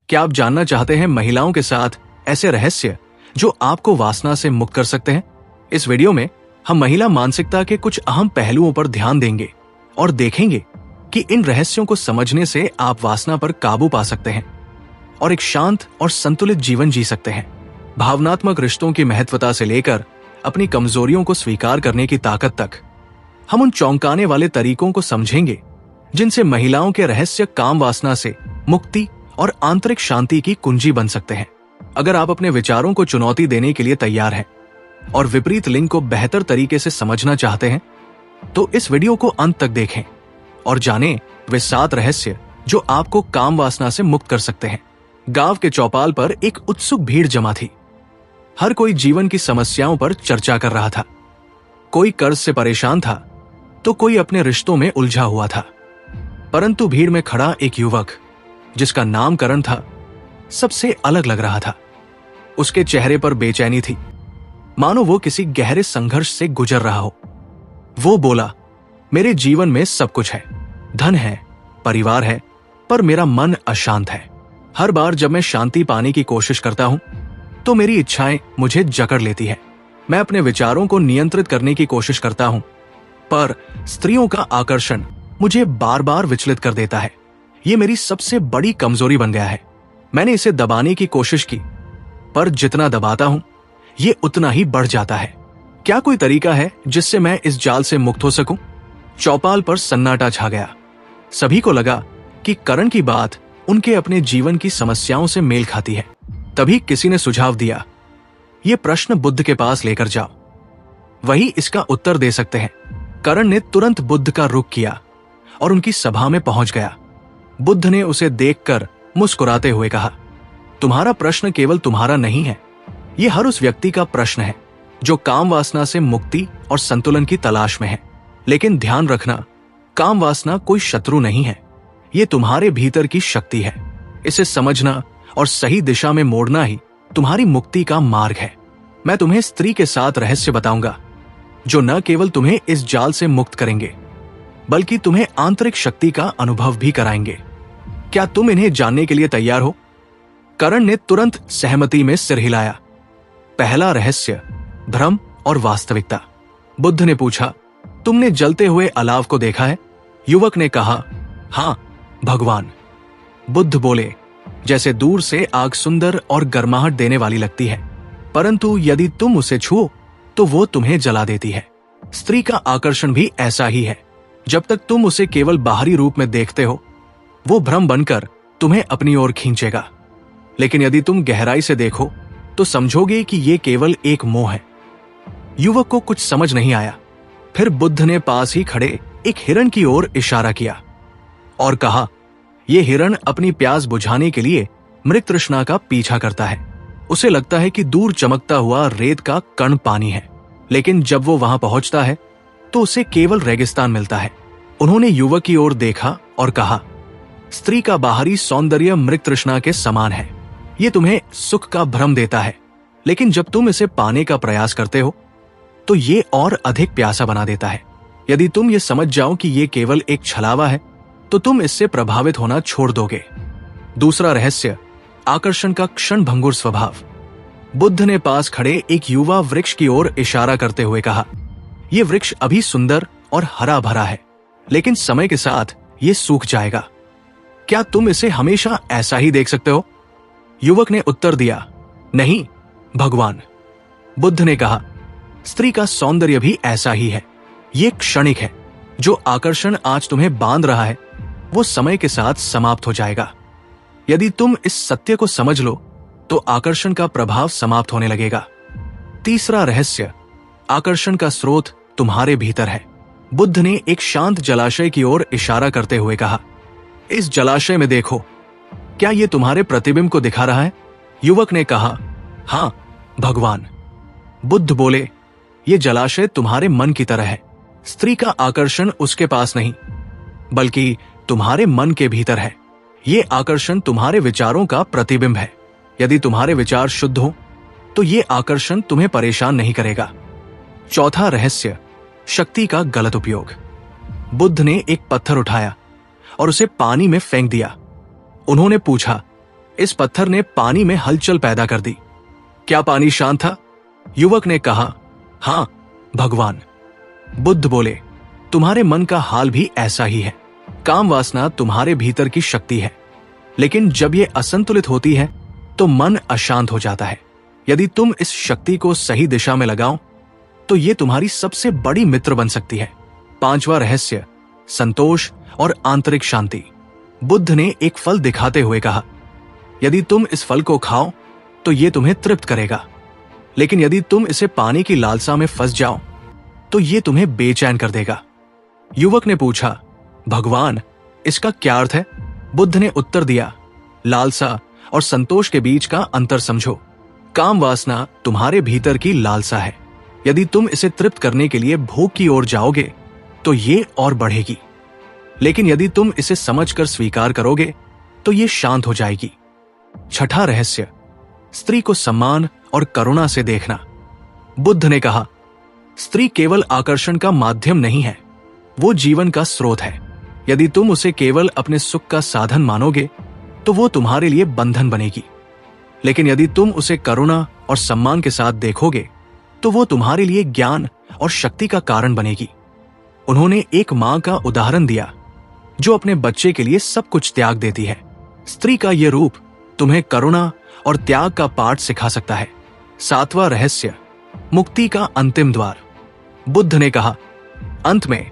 क्या आप जानना चाहते हैं महिलाओं के साथ ऐसे रहस्य जो आपको वासना से मुक्त कर सकते हैं? इस वीडियो में हम महिला मानसिकता के कुछ अहम पहलुओं पर ध्यान देंगे और देखेंगे कि इन रहस्यों को समझने से आप वासना पर काबू पा सकते हैं और एक शांत और संतुलित जीवन जी सकते हैं। भावनात्मक रिश्तों की महत्वता से लेकर अपनी कमजोरियों को स्वीकार करने की ताकत तक हम उन चौंकाने वाले तरीकों को समझेंगे जिनसे महिलाओं के रहस्य काम वासना से मुक्ति और आंतरिक शांति की कुंजी बन सकते हैं। अगर आप अपने विचारों को चुनौती देने के लिए तैयार हैं और विपरीत लिंग को बेहतर तरीके से समझना चाहते हैं, तो इस वीडियो को अंत तक देखें और जानें वे 7 रहस्य जो आपको काम वासना से मुक्त कर सकते हैं। गांव के चौपाल पर एक उत्सुक भीड़ जमा थी। हर कोई जीवन की समस्याओं पर चर्चा कर रहा था। कोई कर्ज से परेशान था तो कोई अपने रिश्तों में उलझा हुआ था। परंतु भीड़ में खड़ा एक युवक, जिसका नाम करण था, सबसे अलग लग रहा था। उसके चेहरे पर बेचैनी थी, मानो वो किसी गहरे संघर्ष से गुजर रहा हो। वो बोला, मेरे जीवन में सब कुछ है, धन है, परिवार है, पर मेरा मन अशांत है। हर बार जब मैं शांति पाने की कोशिश करता हूं तो मेरी इच्छाएं मुझे जकड़ लेती है। मैं अपने विचारों को नियंत्रित करने की कोशिश करता हूं, पर स्त्रियों का आकर्षण मुझे बार बार विचलित कर देता है। ये मेरी सबसे बड़ी कमजोरी बन गया है। मैंने इसे दबाने की कोशिश की, पर जितना दबाता हूं ये उतना ही बढ़ जाता है। क्या कोई तरीका है जिससे मैं इस जाल से मुक्त हो सकूं? चौपाल पर सन्नाटा छा गया। सभी को लगा कि करण की बात उनके अपने जीवन की समस्याओं से मेल खाती है। तभी किसी ने सुझाव दिया, ये प्रश्न बुद्ध के पास लेकर जाओ, वही इसका उत्तर दे सकते हैं। करण ने तुरंत बुद्ध का रुख किया और उनकी सभा में पहुंच गया। बुद्ध ने उसे देखकर मुस्कुराते हुए कहा, तुम्हारा प्रश्न केवल तुम्हारा नहीं है, यह हर उस व्यक्ति का प्रश्न है जो काम वासना से मुक्ति और संतुलन की तलाश में है। लेकिन ध्यान रखना, काम वासना कोई शत्रु नहीं है, ये तुम्हारे भीतर की शक्ति है। इसे समझना और सही दिशा में मोड़ना ही तुम्हारी मुक्ति का मार्ग है। मैं तुम्हें स्त्री के 7 रहस्य बताऊंगा जो न केवल तुम्हें इस जाल से मुक्त करेंगे, बल्कि तुम्हें आंतरिक शक्ति का अनुभव भी कराएंगे। क्या तुम इन्हें जानने के लिए तैयार हो? करण ने तुरंत सहमति में सिर हिलाया। पहला रहस्य, भ्रम और वास्तविकता। बुद्ध ने पूछा, तुमने जलते हुए अलाव को देखा है? युवक ने कहा, हां भगवान। बुद्ध बोले, जैसे दूर से आग सुंदर और गर्माहट देने वाली लगती है, परंतु यदि तुम उसे छुओ तो वो तुम्हें जला देती है। स्त्री का आकर्षण भी ऐसा ही है। जब तक तुम उसे केवल बाहरी रूप में देखते हो, वो भ्रम बनकर तुम्हें अपनी ओर खींचेगा। लेकिन यदि तुम गहराई से देखो तो समझोगे कि ये केवल एक मोह है। युवक को कुछ समझ नहीं आया। फिर बुद्ध ने पास ही खड़े एक हिरण की ओर इशारा किया और कहा, यह हिरण अपनी प्यास बुझाने के लिए मृग तृष्णा का पीछा करता है। उसे लगता है कि दूर चमकता हुआ रेत का कण पानी है, लेकिन जब वो वहां पहुंचता है तो उसे केवल रेगिस्तान मिलता है। उन्होंने युवक की ओर देखा और कहा, स्त्री का बाहरी सौंदर्य मृग तृष्णा के समान है। ये तुम्हें सुख का भ्रम देता है, लेकिन जब तुम इसे पाने का प्रयास करते हो तो ये और अधिक प्यासा बना देता है। यदि तुम ये समझ जाओ कि ये केवल एक छलावा है तो तुम इससे प्रभावित होना छोड़ दोगे। दूसरा रहस्य, आकर्षण का क्षणभंगुर स्वभाव। बुद्ध ने पास खड़े एक युवा वृक्ष की ओर इशारा करते हुए कहा, यह वृक्ष अभी सुंदर और हरा भरा है, लेकिन समय के साथ ये सूख जाएगा। क्या तुम इसे हमेशा ऐसा ही देख सकते हो? युवक ने उत्तर दिया, नहीं भगवान। बुद्ध ने कहा, स्त्री का सौंदर्य भी ऐसा ही है, ये क्षणिक है। जो आकर्षण आज तुम्हें बांध रहा है वो समय के साथ समाप्त हो जाएगा। यदि तुम इस सत्य को समझ लो तो आकर्षण का प्रभाव समाप्त होने लगेगा। तीसरा रहस्य, आकर्षण का स्रोत तुम्हारे भीतर है। बुद्ध ने एक शांत जलाशय की ओर इशारा करते हुए कहा, इस जलाशय में देखो, क्या ये तुम्हारे प्रतिबिंब को दिखा रहा है? युवक ने कहा, हां भगवान। बुद्ध बोले, ये जलाशय तुम्हारे मन की तरह है। स्त्री का आकर्षण उसके पास नहीं, बल्कि तुम्हारे मन के भीतर है। ये आकर्षण तुम्हारे विचारों का प्रतिबिंब है। यदि तुम्हारे विचार शुद्ध हो तो ये आकर्षण तुम्हें परेशान नहीं करेगा। चौथा रहस्य, शक्ति का गलत उपयोग। बुद्ध ने एक पत्थर उठाया और उसे पानी में फेंक दिया। उन्होंने पूछा, इस पत्थर ने पानी में हलचल पैदा कर दी। क्या पानी शांत था? युवक ने कहा, हां भगवान। बुद्ध बोले, तुम्हारे मन का हाल भी ऐसा ही है। काम वासना तुम्हारे भीतर की शक्ति है, लेकिन जब ये असंतुलित होती है तो मन अशांत हो जाता है। यदि तुम इस शक्ति को सही दिशा में लगाओ तो ये तुम्हारी सबसे बड़ी मित्र बन सकती है। 5वां रहस्य, संतोष और आंतरिक शांति। बुद्ध ने एक फल दिखाते हुए कहा, यदि तुम इस फल को खाओ तो ये तुम्हें तृप्त करेगा, लेकिन यदि तुम इसे पाने की लालसा में फंस जाओ तो ये तुम्हें बेचैन कर देगा। युवक ने पूछा, भगवान इसका क्या अर्थ है? बुद्ध ने उत्तर दिया, लालसा और संतोष के बीच का अंतर समझो। काम वासना तुम्हारे भीतर की लालसा है। यदि तुम इसे तृप्त करने के लिए भूख की ओर जाओगे तो ये और बढ़ेगी, लेकिन यदि तुम इसे समझकर स्वीकार करोगे तो ये शांत हो जाएगी। 6ठा रहस्य, स्त्री को सम्मान और करुणा से देखना। बुद्ध ने कहा, स्त्री केवल आकर्षण का माध्यम नहीं है, वो जीवन का स्रोत है। यदि तुम उसे केवल अपने सुख का साधन मानोगे तो वो तुम्हारे लिए बंधन बनेगी, लेकिन यदि तुम उसे करुणा और सम्मान के साथ देखोगे तो वो तुम्हारे लिए ज्ञान और शक्ति का कारण बनेगी। उन्होंने एक मां का उदाहरण दिया जो अपने बच्चे के लिए सब कुछ त्याग देती है। स्त्री का यह रूप तुम्हें करुणा और त्याग का पाठ सिखा सकता है। 7वां रहस्य, मुक्ति का अंतिम द्वार। बुद्ध ने कहा, अंत में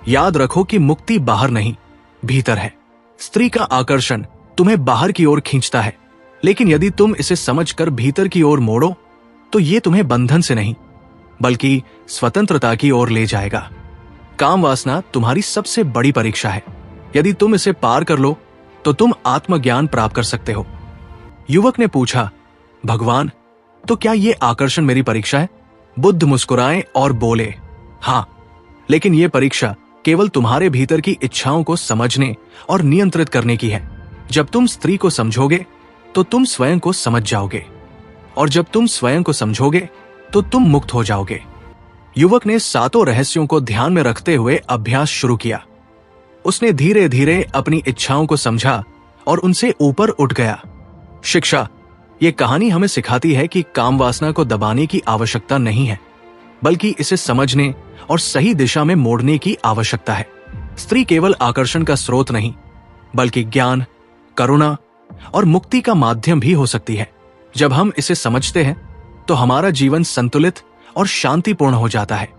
याद रखो कि मुक्ति बाहर नहीं, भीतर है। स्त्री का आकर्षण तुम्हें बाहर की ओर खींचता है, लेकिन यदि तुम इसे समझकर भीतर की ओर मोड़ो तो ये तुम्हें बंधन से नहीं बल्कि स्वतंत्रता की ओर ले जाएगा। काम वासना तुम्हारी सबसे बड़ी परीक्षा है। यदि तुम इसे पार कर लो तो तुम आत्मज्ञान प्राप्त कर सकते हो। युवक ने पूछा, भगवान तो क्या ये आकर्षण मेरी परीक्षा है? बुद्ध मुस्कुराए और बोले, हां, लेकिन यह परीक्षा केवल तुम्हारे भीतर की इच्छाओं को समझने और नियंत्रित करने की है। जब तुम स्त्री को समझोगे तो तुम स्वयं को समझ जाओगे, और जब तुम स्वयं को समझोगे तो तुम मुक्त हो जाओगे। युवक ने 7 रहस्यों को ध्यान में रखते हुए अभ्यास शुरू किया। उसने धीरे धीरे अपनी इच्छाओं को समझा और उनसे ऊपर उठ गया। शिक्षा, ये कहानी हमें सिखाती है कि काम वासना को दबाने की आवश्यकता नहीं है, बल्कि इसे समझने और सही दिशा में मोड़ने की आवश्यकता है। स्त्री केवल आकर्षण का स्रोत नहीं, बल्कि ज्ञान, करुणा और मुक्ति का माध्यम भी हो सकती है। जब हम इसे समझते हैं तो हमारा जीवन संतुलित और शांतिपूर्ण हो जाता है।